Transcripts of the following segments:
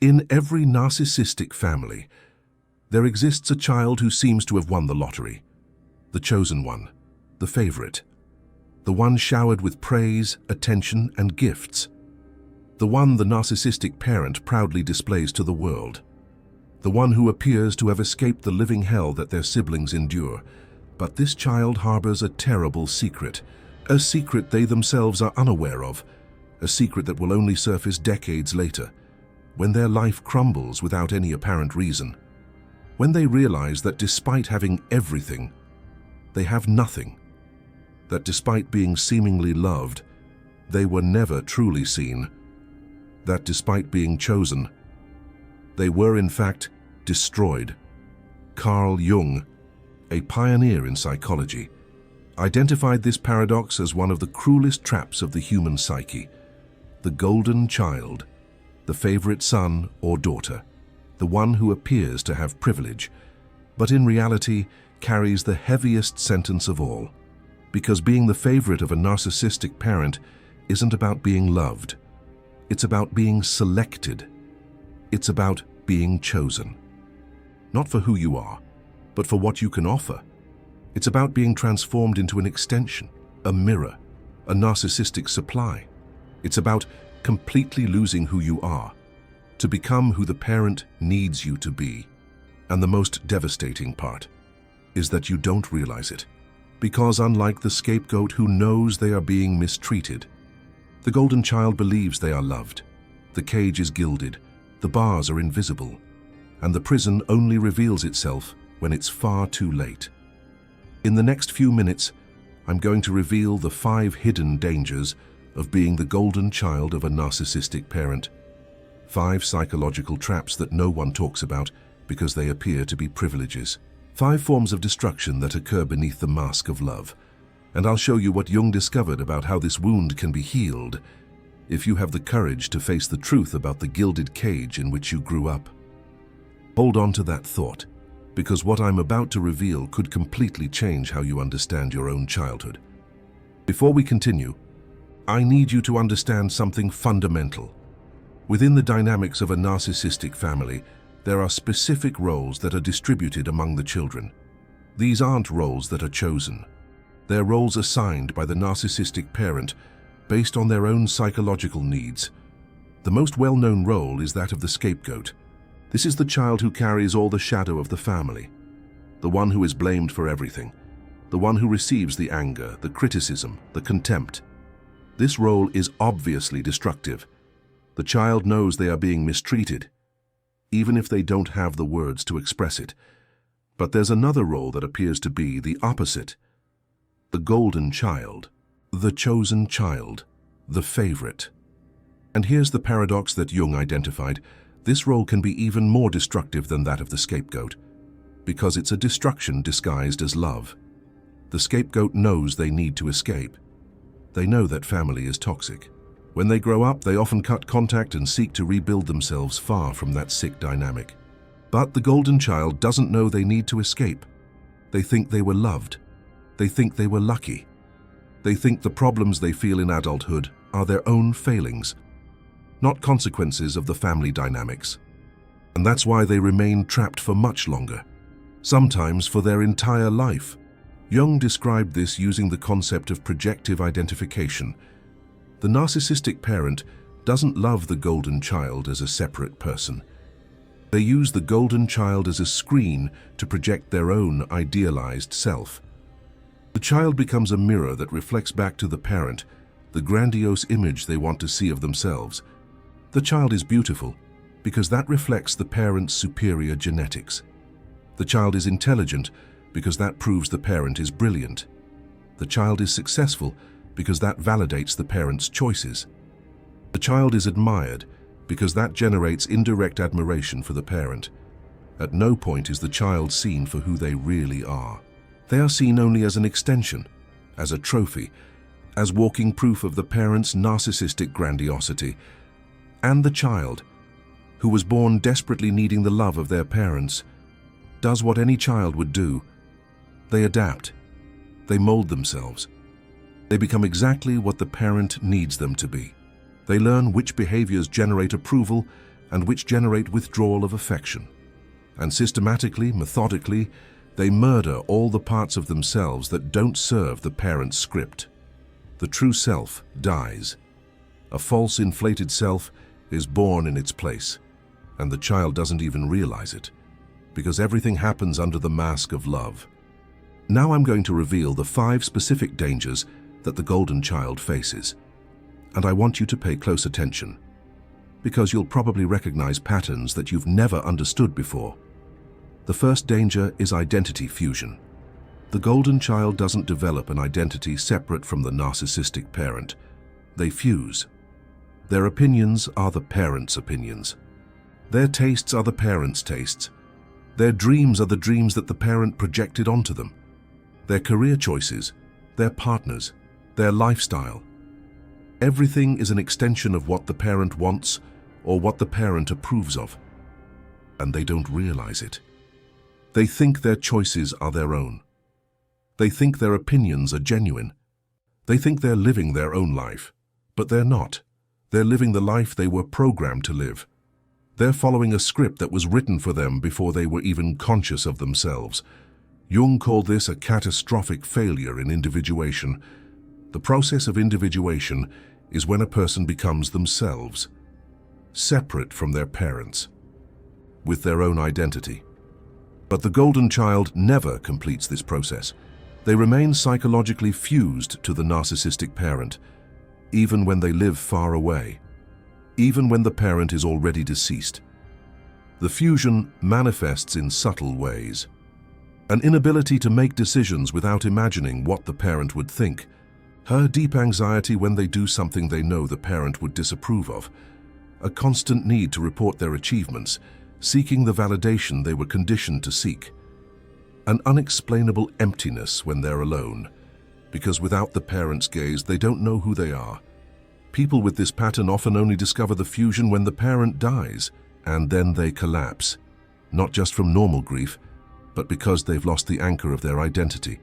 In every narcissistic family, there exists a child who seems to have won the lottery. The chosen one, the favorite, the one showered with praise, attention, and gifts. The one the narcissistic parent proudly displays to the world. The one who appears to have escaped the living hell that their siblings endure. But this child harbors a terrible secret, a secret they themselves are unaware of, a secret that will only surface decades later, when their life crumbles without any apparent reason. When they realize that despite having everything, they have nothing. That despite being seemingly loved, they were never truly seen. That despite being chosen, they were in fact destroyed. Carl Jung, a pioneer in psychology, identified this paradox as one of the cruelest traps of the human psyche. The golden child, the favorite son or daughter, the one who appears to have privilege, but in reality carries the heaviest sentence of all. Because being the favorite of a narcissistic parent isn't about being loved. It's about being selected. It's about being chosen. Not for who you are, but for what you can offer. It's about being transformed into an extension, a mirror, a narcissistic supply. It's about completely losing who you are, to become who the parent needs you to be. And the most devastating part is that you don't realize it. Because unlike the scapegoat who knows they are being mistreated, the golden child believes they are loved. The cage is gilded, the bars are invisible, and the prison only reveals itself when it's far too late. In the next few minutes, I'm going to reveal the 5 hidden dangers of being the golden child of a narcissistic parent. 5 psychological traps that no one talks about because they appear to be privileges. 5 forms of destruction that occur beneath the mask of love. And I'll show you what Jung discovered about how this wound can be healed if you have the courage to face the truth about the gilded cage in which you grew up. Hold on to that thought, because what I'm about to reveal could completely change how you understand your own childhood. Before we continue, I need you to understand something fundamental. Within the dynamics of a narcissistic family, there are specific roles that are distributed among the children. These aren't roles that are chosen. They're roles assigned by the narcissistic parent based on their own psychological needs. The most well-known role is that of the scapegoat. This is the child who carries all the shadow of the family, the one who is blamed for everything, the one who receives the anger, the criticism, the contempt. This role is obviously destructive. The child knows they are being mistreated, even if they don't have the words to express it. But there's another role that appears to be the opposite. The golden child, the chosen child, the favorite. And here's the paradox that Jung identified. This role can be even more destructive than that of the scapegoat, because it's a destruction disguised as love. The scapegoat knows they need to escape. They know that family is toxic. When they grow up, they often cut contact and seek to rebuild themselves far from that sick dynamic. But the golden child doesn't know they need to escape. They think they were loved. They think they were lucky. They think the problems they feel in adulthood are their own failings, not consequences of the family dynamics. And that's why they remain trapped for much longer, sometimes for their entire life. Jung described this using the concept of projective identification. The narcissistic parent doesn't love the golden child as a separate person. They use the golden child as a screen to project their own idealized self. The child becomes a mirror that reflects back to the parent the grandiose image they want to see of themselves. The child is beautiful because that reflects the parent's superior genetics. The child is intelligent because that proves the parent is brilliant. The child is successful because that validates the parent's choices. The child is admired because that generates indirect admiration for the parent. At no point is the child seen for who they really are. They are seen only as an extension, as a trophy, as walking proof of the parent's narcissistic grandiosity. And the child, who was born desperately needing the love of their parents, does what any child would do. They adapt. They mold themselves. They become exactly what the parent needs them to be. They learn which behaviors generate approval and which generate withdrawal of affection. And systematically, methodically, they murder all the parts of themselves that don't serve the parent's script. The true self dies. A false, inflated self is born in its place, and the child doesn't even realize it, because everything happens under the mask of love. Now I'm going to reveal the 5 specific dangers that the golden child faces. And I want you to pay close attention, because you'll probably recognize patterns that you've never understood before. The first danger is identity fusion. The golden child doesn't develop an identity separate from the narcissistic parent. They fuse. Their opinions are the parent's opinions. Their tastes are the parent's tastes. Their dreams are the dreams that the parent projected onto them. Their career choices, their partners, their lifestyle. Everything is an extension of what the parent wants or what the parent approves of. And they don't realize it. They think their choices are their own. They think their opinions are genuine. They think they're living their own life, but they're not. They're living the life they were programmed to live. They're following a script that was written for them before they were even conscious of themselves. Jung called this a catastrophic failure in individuation. The process of individuation is when a person becomes themselves, separate from their parents, with their own identity. But the golden child never completes this process. They remain psychologically fused to the narcissistic parent, even when they live far away, even when the parent is already deceased. The fusion manifests in subtle ways. An inability to make decisions without imagining what the parent would think. Her deep anxiety when they do something they know the parent would disapprove of. A constant need to report their achievements, seeking the validation they were conditioned to seek. An unexplainable emptiness when they're alone, because without the parent's gaze, they don't know who they are. People with this pattern often only discover the fusion when the parent dies, and then they collapse, not just from normal grief, but because they've lost the anchor of their identity.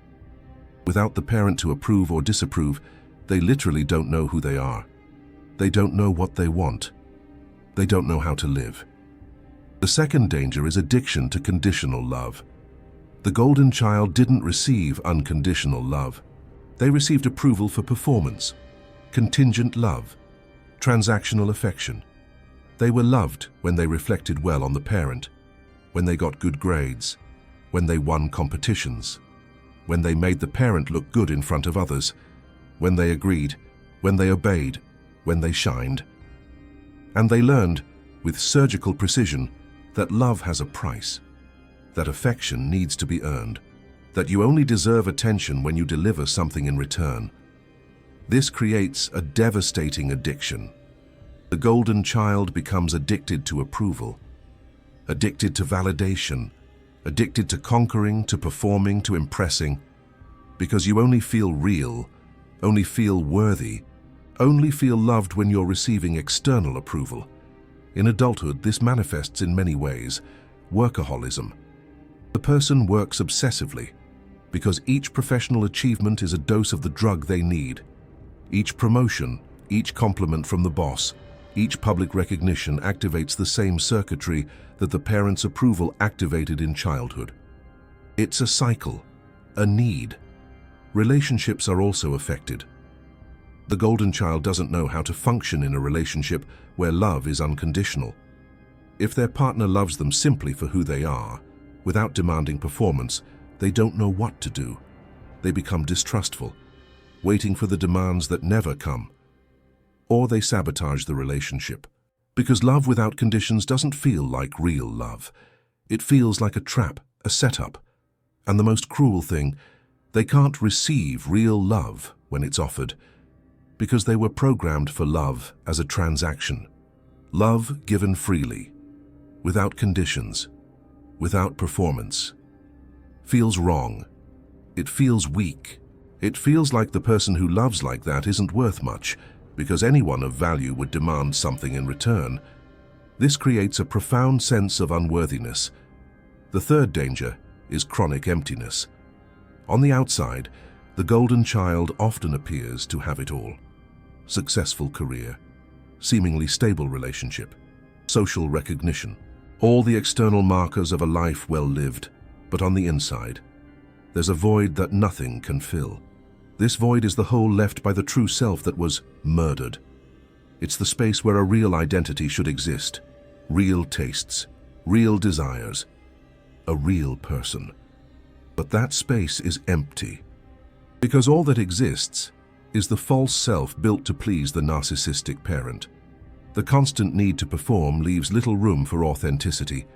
Without the parent to approve or disapprove, they literally don't know who they are. They don't know what they want. They don't know how to live. The second danger is addiction to conditional love. The golden child didn't receive unconditional love. They received approval for performance, contingent love, transactional affection. They were loved when they reflected well on the parent, when they got good grades, when they won competitions, when they made the parent look good in front of others, when they agreed, when they obeyed, when they shined. And they learned, with surgical precision, that love has a price, that affection needs to be earned, that you only deserve attention when you deliver something in return. This creates a devastating addiction. The golden child becomes addicted to approval, addicted to validation, addicted to conquering, to performing, to impressing, because you only feel real, only feel worthy, only feel loved when you're receiving external approval. In adulthood, this manifests in many ways. Workaholism. The person works obsessively because each professional achievement is a dose of the drug they need. Each promotion, each compliment from the boss, each public recognition activates the same circuitry that the parent's approval activated in childhood. It's a cycle, a need. Relationships are also affected. The golden child doesn't know how to function in a relationship where love is unconditional. If their partner loves them simply for who they are, without demanding performance, they don't know what to do. They become distrustful, waiting for the demands that never come. Or they sabotage the relationship. Because love without conditions doesn't feel like real love. It feels like a trap, a setup. And the most cruel thing, they can't receive real love when it's offered, because they were programmed for love as a transaction. Love given freely, without conditions, without performance. Feels wrong. It feels weak. It feels like the person who loves like that isn't worth much, because anyone of value would demand something in return. This creates a profound sense of unworthiness. The third danger is chronic emptiness. On the outside, the golden child often appears to have it all. Successful career, seemingly stable relationship, social recognition, all the external markers of a life well lived, but on the inside, there's a void that nothing can fill. This void is the hole left by the true self that was murdered. It's the space where a real identity should exist, real tastes, real desires, a real person. But that space is empty, because all that exists is the false self built to please the narcissistic parent. The constant need to perform leaves little room for authenticity.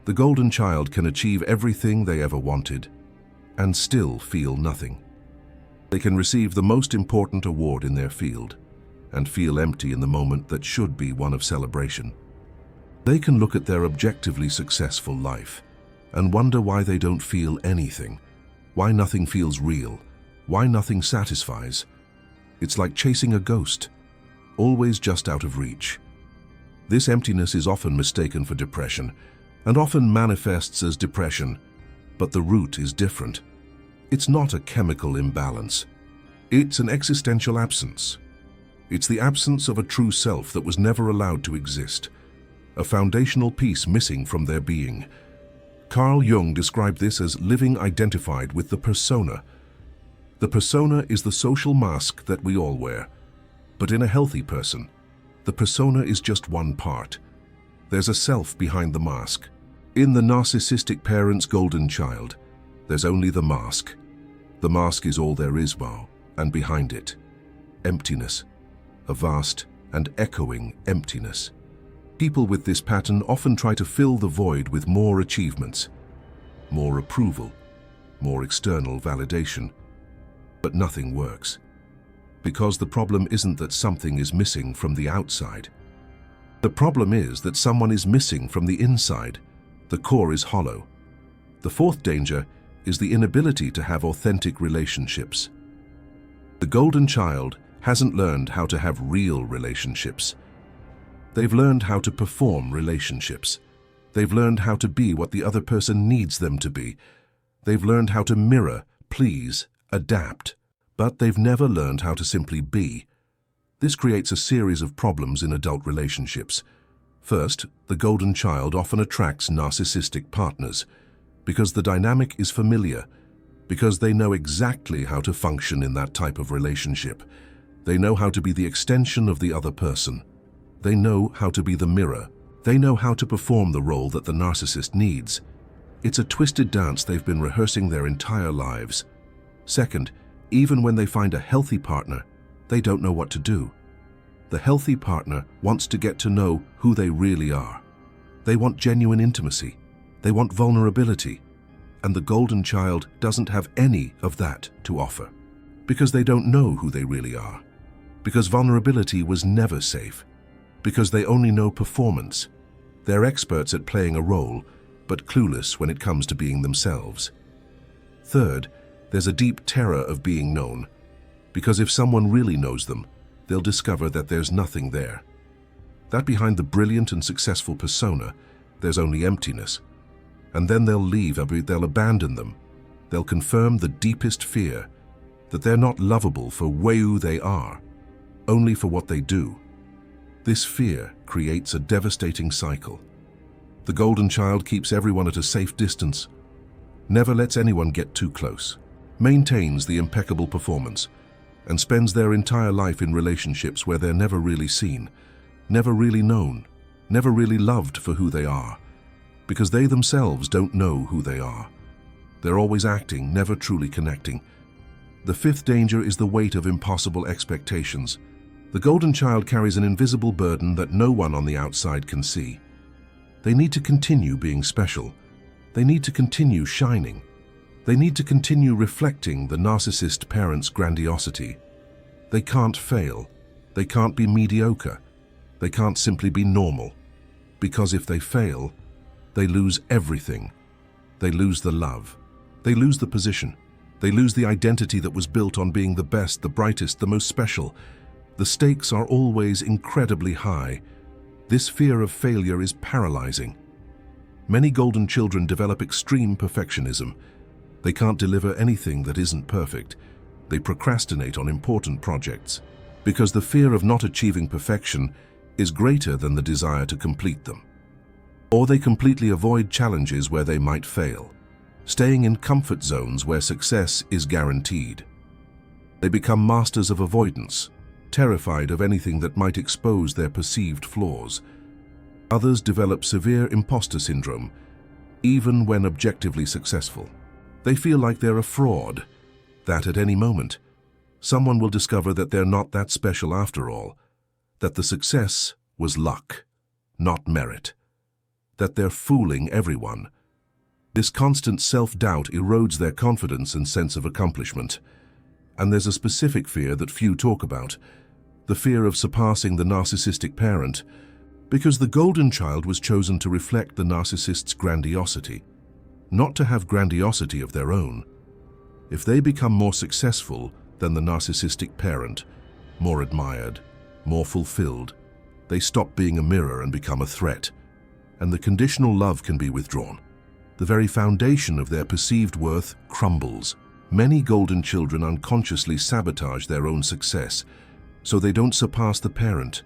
The golden child can achieve everything they ever wanted and still feel nothing. They can receive the most important award in their field and feel empty in the moment that should be one of celebration. They can look at their objectively successful life and wonder why they don't feel anything, why nothing feels real, why nothing satisfies. It's like chasing a ghost, always just out of reach. This emptiness is often mistaken for depression and often manifests as depression, but the root is different. It's not a chemical imbalance. It's an existential absence. It's the absence of a true self that was never allowed to exist, a foundational piece missing from their being. Carl Jung described this as living identified with the persona. The persona is the social mask that we all wear. But in a healthy person, the persona is just one part. There's a self behind the mask. In the narcissistic parent's golden child, there's only the mask. The mask is all there is, and behind it, emptiness, a vast and echoing emptiness. People with this pattern often try to fill the void with more achievements, more approval, more external validation. But nothing works, because the problem isn't that something is missing from the outside. The problem is that someone is missing from the inside. The core is hollow. The fourth danger is the inability to have authentic relationships. The golden child hasn't learned how to have real relationships. They've learned how to perform relationships. They've learned how to be what the other person needs them to be. They've learned how to mirror, please, adapt, but they've never learned how to simply be. This creates a series of problems in adult relationships. First, the golden child often attracts narcissistic partners because the dynamic is familiar, because they know exactly how to function in that type of relationship. They know how to be the extension of the other person. They know how to be the mirror. They know how to perform the role that the narcissist needs. It's a twisted dance they've been rehearsing their entire lives. Second, even when they find a healthy partner, they don't know what to do. The healthy partner wants to get to know who they really are. They want genuine intimacy. They want vulnerability. And the golden child doesn't have any of that to offer, because they don't know who they really are, because vulnerability was never safe, because they only know performance. They're experts at playing a role, but clueless when it comes to being themselves. Third, there's a deep terror of being known, because if someone really knows them, they'll discover that there's nothing there. That behind the brilliant and successful persona, there's only emptiness. And then they'll leave, they'll abandon them. They'll confirm the deepest fear, that they're not lovable for who they are, only for what they do. This fear creates a devastating cycle. The golden child keeps everyone at a safe distance, never lets anyone get too close, maintains the impeccable performance, and spends their entire life in relationships where they're never really seen, never really known, never really loved for who they are, because they themselves don't know who they are. They're always acting, never truly connecting. The fifth danger is the weight of impossible expectations. The golden child carries an invisible burden that no one on the outside can see. They need to continue being special. They need to continue shining. They need to continue reflecting the narcissist parent's grandiosity. They can't fail. They can't be mediocre. They can't simply be normal. Because if they fail, they lose everything. They lose the love. They lose the position. They lose the identity that was built on being the best, the brightest, the most special. The stakes are always incredibly high. This fear of failure is paralyzing. Many golden children develop extreme perfectionism. They can't deliver anything that isn't perfect. They procrastinate on important projects because the fear of not achieving perfection is greater than the desire to complete them. Or they completely avoid challenges where they might fail, staying in comfort zones where success is guaranteed. They become masters of avoidance, terrified of anything that might expose their perceived flaws. Others develop severe imposter syndrome, even when objectively successful. They feel like they're a fraud, that at any moment, someone will discover that they're not that special after all, that the success was luck, not merit, that they're fooling everyone. This constant self-doubt erodes their confidence and sense of accomplishment. And there's a specific fear that few talk about, the fear of surpassing the narcissistic parent, because the golden child was chosen to reflect the narcissist's grandiosity, not to have grandiosity of their own. If they become more successful than the narcissistic parent, more admired, more fulfilled, they stop being a mirror and become a threat, and the conditional love can be withdrawn. The very foundation of their perceived worth crumbles. Many golden children unconsciously sabotage their own success, so they don't surpass the parent,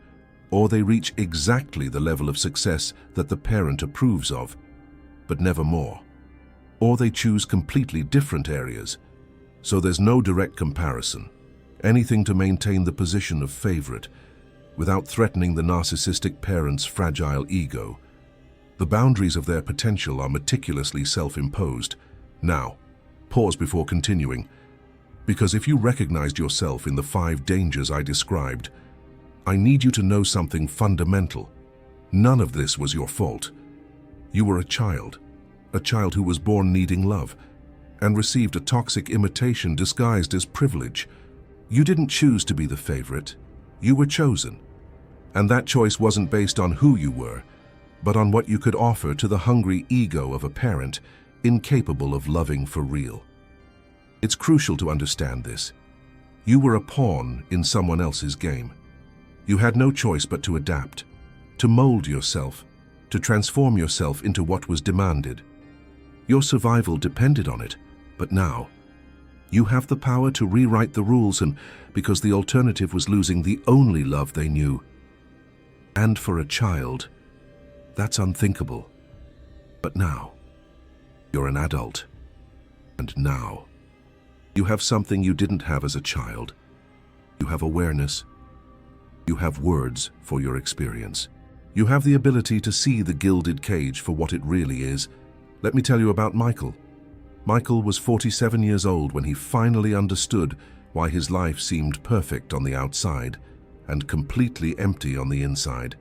or they reach exactly the level of success that the parent approves of, but never more. Or they choose completely different areas, so there's no direct comparison, anything to maintain the position of favorite, without threatening the narcissistic parent's fragile ego. The boundaries of their potential are meticulously self-imposed. Now, pause before continuing, because if you recognized yourself in the 5 dangers I described, I need you to know something fundamental. None of this was your fault. You were a child who was born needing love, and received a toxic imitation disguised as privilege. You didn't choose to be the favorite. You were chosen. And that choice wasn't based on who you were, but on what you could offer to the hungry ego of a parent incapable of loving for real. It's crucial to understand this. You were a pawn in someone else's game. You had no choice but to adapt, to mold yourself, to transform yourself into what was demanded. Your survival depended on it, but now, you have the power to rewrite the rules, and because the alternative was losing the only love they knew. And for a child, that's unthinkable. But now, you're an adult. And now, you have something you didn't have as a child. You have awareness. You have words for your experience. You have the ability to see the gilded cage for what it really is. Let me tell you about Michael. Michael was 47 years old when he finally understood why his life seemed perfect on the outside and completely empty on the inside.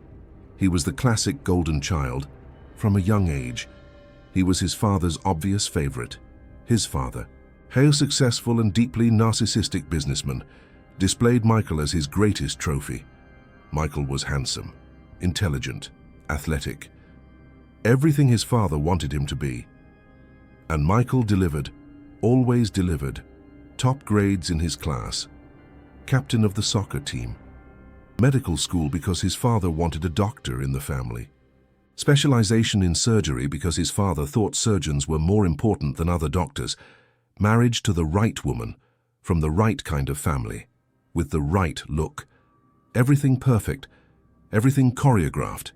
He was the classic golden child. From a young age, he was his father's obvious favorite. His father, a successful and deeply narcissistic businessman, displayed Michael as his greatest trophy. Michael was handsome, intelligent, athletic, everything his father wanted him to be. And Michael delivered, always delivered, top grades in his class, captain of the soccer team, medical school because his father wanted a doctor in the family, specialization in surgery because his father thought surgeons were more important than other doctors, marriage to the right woman, from the right kind of family, with the right look. Everything perfect, everything choreographed,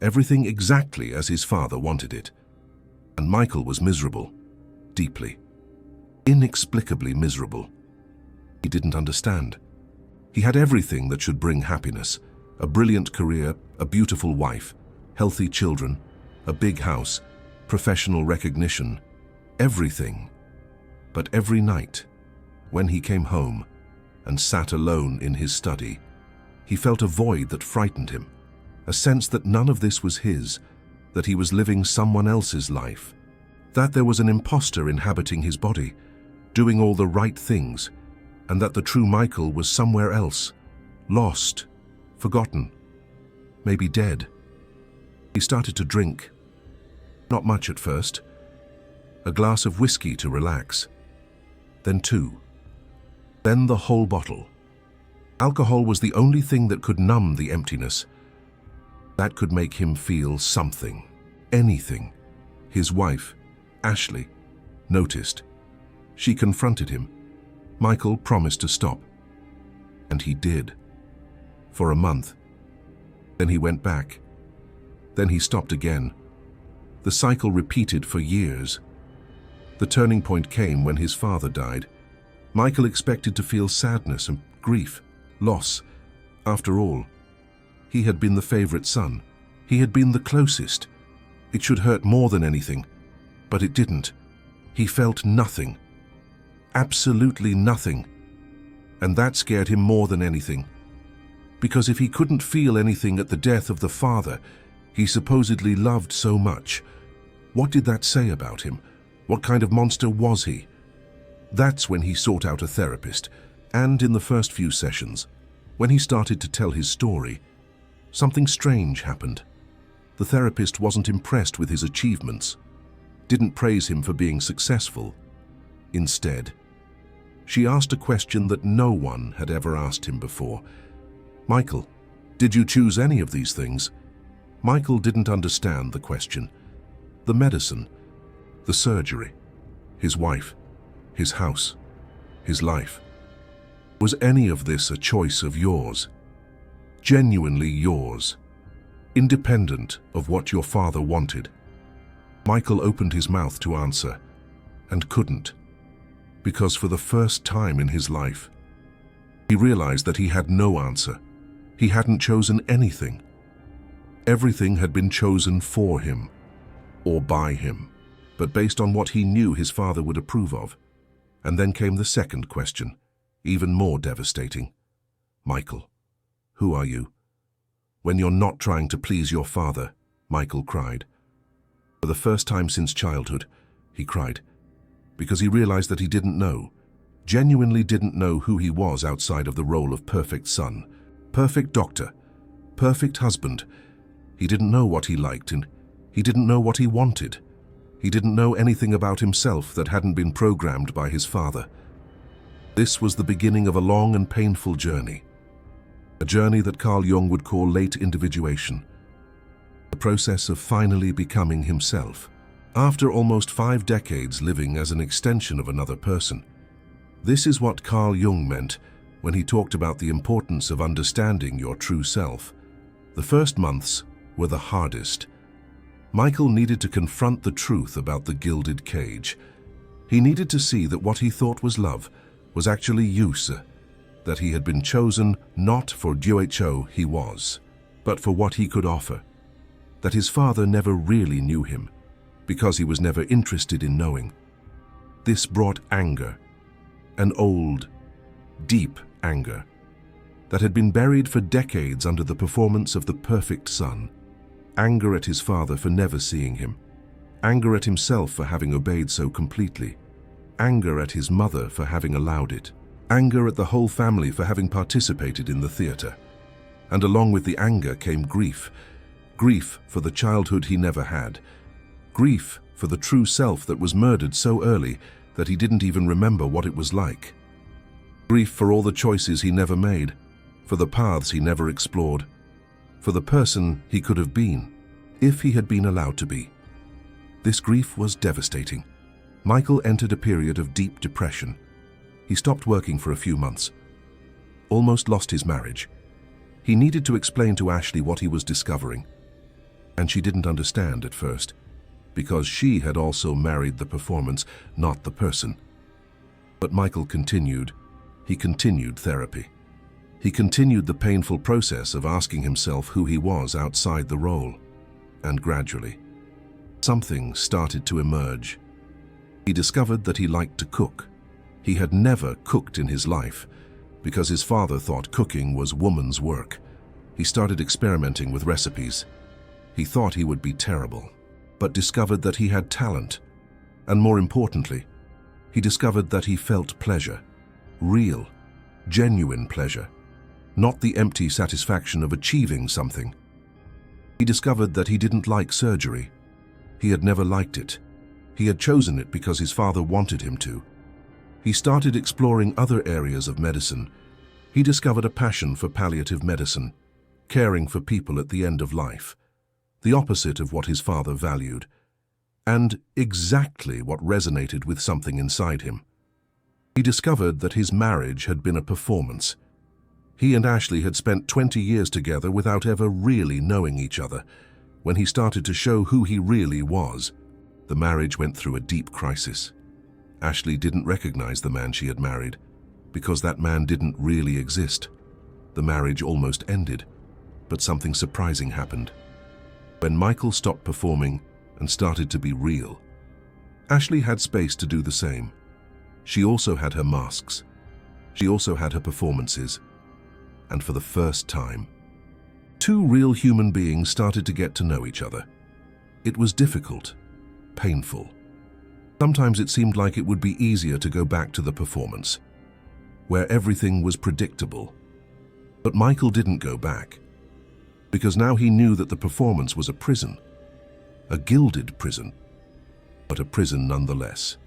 everything exactly as his father wanted it. And Michael was miserable, deeply, inexplicably miserable. He didn't understand. He had everything that should bring happiness, a brilliant career, a beautiful wife, healthy children, a big house, professional recognition, everything. But every night, when he came home and sat alone in his study, he felt a void that frightened him, a sense that none of this was his, that he was living someone else's life, that there was an imposter inhabiting his body, doing all the right things, and that the true Michael was somewhere else, lost, forgotten, maybe dead. He started to drink. Not much at first. A glass of whiskey to relax. Then 2. Then the whole bottle. Alcohol was the only thing that could numb the emptiness, that could make him feel something, anything. His wife, Ashley, noticed. She confronted him. Michael promised to stop. And he did. For a month. Then he went back. Then he stopped again. The cycle repeated for years. The turning point came when his father died. Michael expected to feel sadness and grief, loss. After all, he had been the favorite son. He had been the closest. It should hurt more than anything, but it didn't. He felt nothing. Absolutely nothing. And that scared him more than anything. Because if he couldn't feel anything at the death of the father he supposedly loved so much, what did that say about him? What kind of monster was he? That's when he sought out a therapist, and in the first few sessions, when he started to tell his story, something strange happened. The therapist wasn't impressed with his achievements, didn't praise him for being successful. Instead, she asked a question that no one had ever asked him before. "Michael, did you choose any of these things?" Michael didn't understand the question. The medicine, the surgery, his wife, his house, his life. Was any of this a choice of yours? Genuinely yours, independent of what your father wanted? Michael opened his mouth to answer, and couldn't, because for the first time in his life, he realized that he had no answer. He hadn't chosen anything. Everything had been chosen for him, or by him, but based on what he knew his father would approve of. And then came the second question, even more devastating. "Michael, who are you? When you're not trying to please your father," Michael cried. For the first time since childhood, he cried, because he realized that he didn't know, genuinely didn't know who he was outside of the role of perfect son, perfect doctor, perfect husband. He didn't know what he liked, and he didn't know what he wanted. He didn't know anything about himself that hadn't been programmed by his father. This was the beginning of a long and painful journey. A journey that Carl Jung would call late individuation. The process of finally becoming himself. After almost 5 decades living as an extension of another person. This is what Carl Jung meant when he talked about the importance of understanding your true self. The first months were the hardest. Michael needed to confront the truth about the gilded cage. He needed to see that what he thought was love was actually use, that he had been chosen not for who he was, but for what he could offer, that his father never really knew him, because he was never interested in knowing. This brought anger, an old, deep anger, that had been buried for decades under the performance of the perfect son. Anger at his father for never seeing him. Anger at himself for having obeyed so completely. Anger at his mother for having allowed it. Anger at the whole family for having participated in the theater. And along with the anger came grief. Grief for the childhood he never had. Grief for the true self that was murdered so early that he didn't even remember what it was like. Grief for all the choices he never made, for the paths he never explored, for the person he could have been, if he had been allowed to be. This grief was devastating. Michael entered a period of deep depression. He stopped working for a few months, almost lost his marriage. He needed to explain to Ashley what he was discovering, and she didn't understand at first, because she had also married the performance, not the person. But Michael continued. He continued therapy. He continued the painful process of asking himself who he was outside the role. And gradually, something started to emerge. He discovered that he liked to cook. He had never cooked in his life, because his father thought cooking was woman's work. He started experimenting with recipes. He thought he would be terrible, but discovered that he had talent. And more importantly, he discovered that he felt pleasure. Real, genuine pleasure. Not the empty satisfaction of achieving something. He discovered that he didn't like surgery. He had never liked it. He had chosen it because his father wanted him to. He started exploring other areas of medicine. He discovered a passion for palliative medicine, caring for people at the end of life, the opposite of what his father valued, and exactly what resonated with something inside him. He discovered that his marriage had been a performance. He and Ashley had spent 20 years together without ever really knowing each other. When he started to show who he really was, the marriage went through a deep crisis. Ashley didn't recognize the man she had married, because that man didn't really exist. The marriage almost ended, but something surprising happened. When Michael stopped performing and started to be real, Ashley had space to do the same. She also had her masks. She also had her performances. And for the first time, two real human beings started to get to know each other. It was difficult, painful. Sometimes it seemed like it would be easier to go back to the performance, where everything was predictable. But Michael didn't go back, because now he knew that the performance was a prison, a gilded prison, but a prison nonetheless.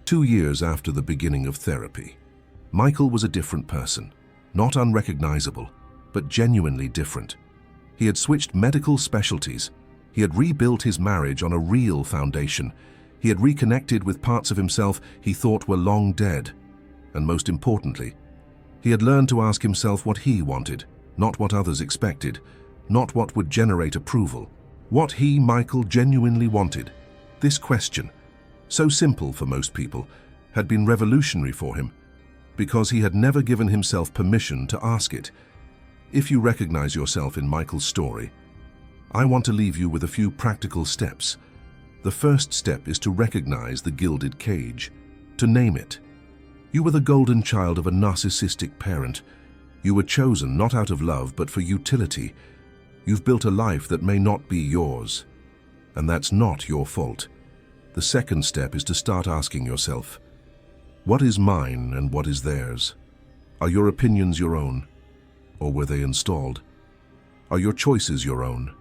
2 years after the beginning of therapy, Michael was a different person, not unrecognizable, but genuinely different. He had switched medical specialties. He had rebuilt his marriage on a real foundation. He had reconnected with parts of himself he thought were long dead. And most importantly, he had learned to ask himself what he wanted, not what others expected, not what would generate approval. What he, Michael, genuinely wanted. This question, so simple for most people, had been revolutionary for him, because he had never given himself permission to ask it. If you recognize yourself in Michael's story, I want to leave you with a few practical steps. The first step is to recognize the gilded cage, to name it. You were the golden child of a narcissistic parent. You were chosen not out of love, but for utility. You've built a life that may not be yours, and that's not your fault. The second step is to start asking yourself, what is mine and what is theirs? Are your opinions your own, or were they installed? Are your choices your own,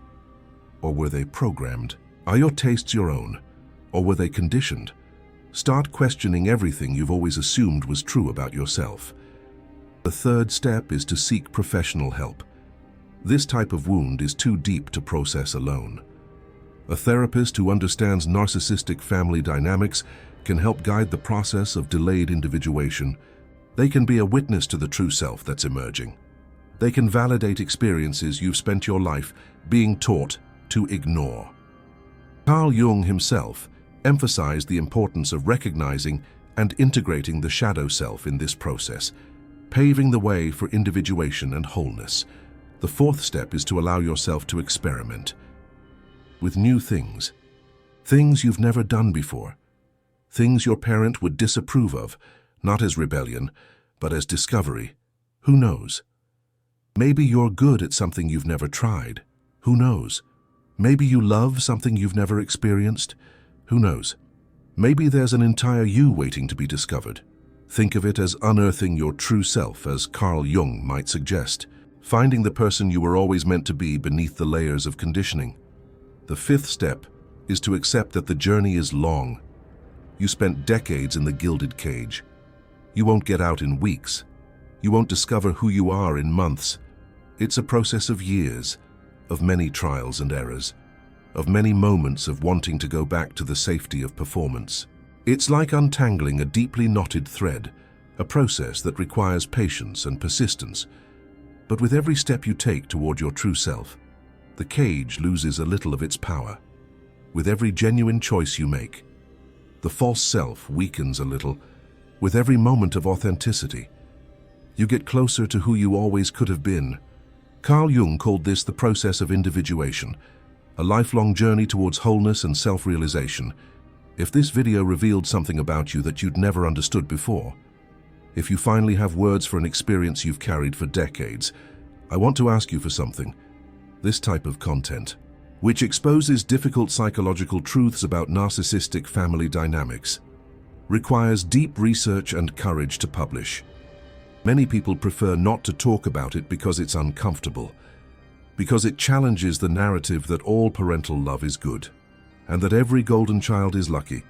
or were they programmed? Are your tastes your own, or were they conditioned? Start questioning everything you've always assumed was true about yourself. The third step is to seek professional help. This type of wound is too deep to process alone. A therapist who understands narcissistic family dynamics can help guide the process of delayed individuation. They can be a witness to the true self that's emerging. They can validate experiences you've spent your life being taught to ignore. Carl Jung himself emphasized the importance of recognizing and integrating the shadow self in this process, paving the way for individuation and wholeness. The fourth step is to allow yourself to experiment with new things you've never done before, things your parent would disapprove of, not as rebellion, but as discovery. Who knows? Maybe you're good at something you've never tried. Who knows? Maybe you love something you've never experienced. Who knows? Maybe there's an entire you waiting to be discovered. Think of it as unearthing your true self, as Carl Jung might suggest, finding the person you were always meant to be beneath the layers of conditioning. The fifth step is to accept that the journey is long. You spent decades in the gilded cage. You won't get out in weeks. You won't discover who you are in months. It's a process of years, of many trials and errors, of many moments of wanting to go back to the safety of performance. It's like untangling a deeply knotted thread, a process that requires patience and persistence. But with every step you take toward your true self, the cage loses a little of its power. With every genuine choice you make, the false self weakens a little. With every moment of authenticity, you get closer to who you always could have been. Carl Jung called this the process of individuation, a lifelong journey towards wholeness and self-realization. If this video revealed something about you that you'd never understood before, if you finally have words for an experience you've carried for decades, I want to ask you for something. This type of content, which exposes difficult psychological truths about narcissistic family dynamics, requires deep research and courage to publish. Many people prefer not to talk about it because it's uncomfortable, because it challenges the narrative that all parental love is good, and that every golden child is lucky.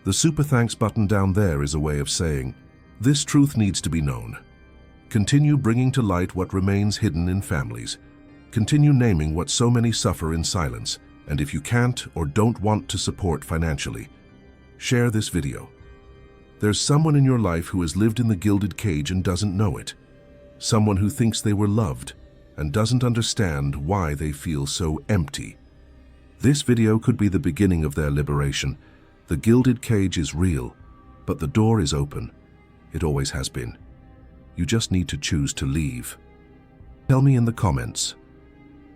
The super thanks button down there is a way of saying, this truth needs to be known. Continue bringing to light what remains hidden in families. Continue naming what so many suffer in silence, and if you can't or don't want to support financially, share this video. There's someone in your life who has lived in the gilded cage and doesn't know it. someone who thinks they were loved and doesn't understand why they feel so empty. This video could be the beginning of their liberation. The gilded cage is real, but the door is open. It always has been. You just need to choose to leave. Tell me in the comments,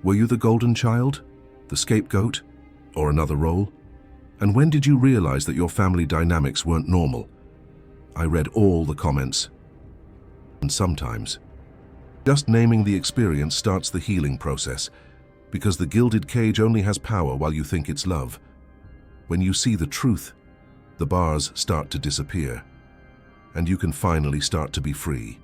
were you the golden child, the scapegoat, or another role? And when did you realize that your family dynamics weren't normal? I read all the comments. And sometimes, just naming the experience starts the healing process, because the gilded cage only has power while you think it's love. When you see the truth, the bars start to disappear, and you can finally start to be free.